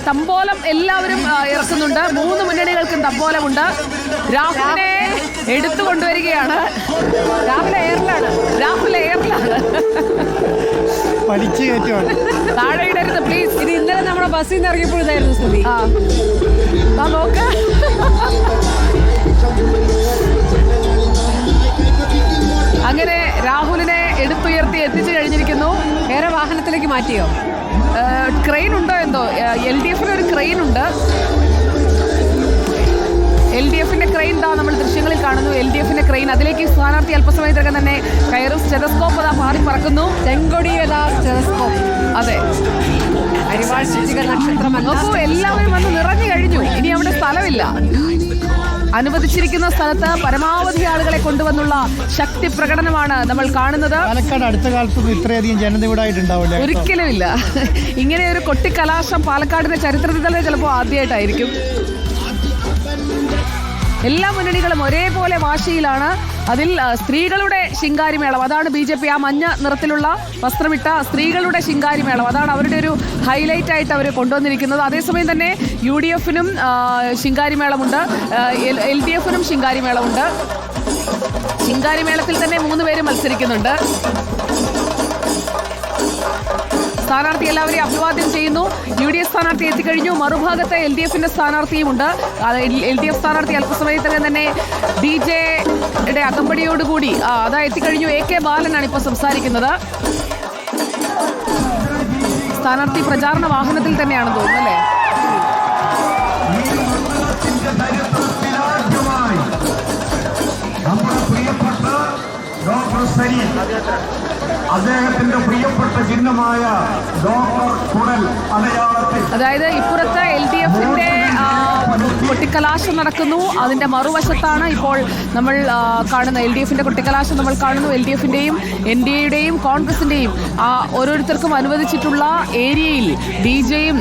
തമ്പോലം എല്ലാവരും ഇറക്കുന്നുണ്ട്. 3 മുന്നണികൾക്കും തമ്പോലമുണ്ട്. രാഹുലിനെ എടുത്തു കൊണ്ടുവരികയാണ്. രാഹുൽ എയറിലാണ്. പഠിച്ചു കയറ്റുവാണ്. താഴെ ഇടരുത് പ്ലീസ്. ഇത് ഇന്നലെ നമ്മുടെ ബസ്സിൽ നിന്ന് ഇറങ്ങിയപ്പോഴായിരുന്നു സ്ഥിതി. നോക്ക്. അങ്ങനെ രാഹുലിനെ എടുത്തുയർത്തി എത്തിച്ചു കഴിഞ്ഞിരിക്കുന്നു. വേറെ വാഹനത്തിലേക്ക് മാറ്റിയോ? ക്രെയിൻ ഉണ്ടോ എന്തോ. LDF ഒരു ക്രെയിൻ ഉണ്ട്. LDF ക്രെയിൻ നമ്മൾ ദൃശ്യങ്ങളിൽ കാണുന്നു. LDF ക്രെയിൻ, അതിലേക്ക് സ്ഥാനാർത്ഥി അല്പസമയത്തിനകം തന്നെ കയറും. സ്റ്റെതസ്കോപ്പ് മാറി പറക്കുന്നു. ചെങ്കൊടി സ്റ്റെതസ്കോപ്പ്. അതെ, നക്ഷത്രം. എല്ലാവരും വന്ന് നിറഞ്ഞു കഴിഞ്ഞു. ഇനി അവിടെ സ്ഥലമില്ല. അനുവദിച്ചിരിക്കുന്ന സ്ഥലത്ത് പരമാവധി ആളുകളെ കൊണ്ടുവന്നുള്ള ശക്തി പ്രകടനമാണ് നമ്മൾ കാണുന്നത്. പാലക്കാട് അടുത്ത കാലത്തൊന്നും ഇത്രയധികം ജനനിബിഡായിട്ടുണ്ടാവില്ല. ഒരിക്കലുമില്ല. ഇങ്ങനെ ഒരു കൊട്ടിക്കലാശം പാലക്കാടിന്റെ ചരിത്രത്തിൽ തന്നെ ചിലപ്പോൾ ആദ്യമായിട്ടായിരിക്കും. എല്ലാ മുന്നണികളും ഒരേപോലെ വാശിയിലാണ്. അതിൽ സ്ത്രീകളുടെ ശിങ്കാരിമേളം, അതാണ് BJP. ആ മഞ്ഞ നിറത്തിലുള്ള വസ്ത്രമിട്ട സ്ത്രീകളുടെ ശിങ്കാരിമേളം, അതാണ് അവരുടെ ഒരു ഹൈലൈറ്റ് ആയിട്ട് അവർ കൊണ്ടുവന്നിരിക്കുന്നത്. അതേസമയം തന്നെ UDF ശിങ്കാരിമേളമുണ്ട്, LDF ശിങ്കാരിമേളമുണ്ട്. ശിങ്കാരിമേളത്തിൽ തന്നെ 3 പേര് മത്സരിക്കുന്നുണ്ട്. സ്ഥാനാർത്ഥി എല്ലാവരെയും അഭിവാദ്യം ചെയ്യുന്നു. UDF സ്ഥാനാർത്ഥി എത്തിക്കഴിഞ്ഞു. മറുഭാഗത്ത് LDF സ്ഥാനാർത്ഥിയുമുണ്ട്. LDF സ്ഥാനാർത്ഥി അല്പസമയത്തിനകം തന്നെ DJ അകമ്പടിയോടുകൂടി അതാ എത്തിക്കഴിഞ്ഞു. AK ബാലനാണ് ഇപ്പോൾ സംസാരിക്കുന്നത്. സ്ഥാനാർത്ഥി പ്രചാരണ വാഹനത്തിൽ തന്നെയാണെന്ന് തോന്നുന്നു അല്ലേ? അദ്ദേഹത്തിന്റെ പ്രിയപ്പെട്ട ചിഹ്നമായ ഡോക്ടർ കുടൽ അടയാളത്തിൽ, അതായത് ഇപ്പുറത്ത് LDF കൊട്ടിക്കലാശം നടക്കുന്നു. അതിന്റെ മറുവശത്താണ് ഇപ്പോൾ നമ്മൾ കാണുന്ന LDF കൊട്ടിക്കലാശം നമ്മൾ കാണുന്നു. LDF NDAയുടെയും കോൺഗ്രസിന്റെയും ഓരോരുത്തർക്കും അനുവദിച്ചിട്ടുള്ള ഏരിയയിൽ DJയും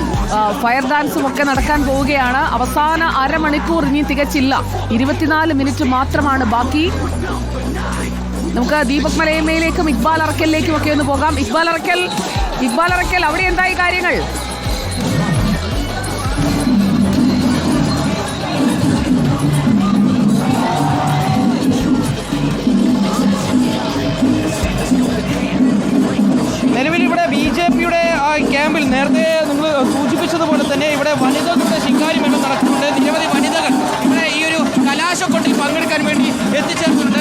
ഫയർ ഡാൻസും ഒക്കെ നടക്കാൻ പോവുകയാണ്. അവസാന അരമണിക്കൂർ ഇനി തികച്ചില്ല. 24 മിനിറ്റ് മാത്രമാണ് ബാക്കി. നമുക്ക് ദീപക് മലയമ്മയിലേക്കും ഇക്ബാൽ അറക്കലിലേക്കും ഒക്കെ ഒന്ന് പോകാം. ഇക്ബാൽ അറക്കൽ, അവിടെ എന്തായി കാര്യങ്ങൾ? നിലവിൽ ഇവിടെ BJPയുടെ ക്യാമ്പിൽ നേരത്തെ നിങ്ങൾ സൂചിപ്പിച്ചതുപോലെ തന്നെ ഇവിടെ വനിതകളുടെ ശിങ്കാരിമേളം നടക്കുന്നുണ്ട്. നിരവധി വനിതകൾ ഇവിടെ ഈ ഒരു കലാശക്കൊട്ടിൽ പങ്കെടുക്കാൻ വേണ്ടി എത്തിച്ചേർന്നിട്ടുണ്ട്.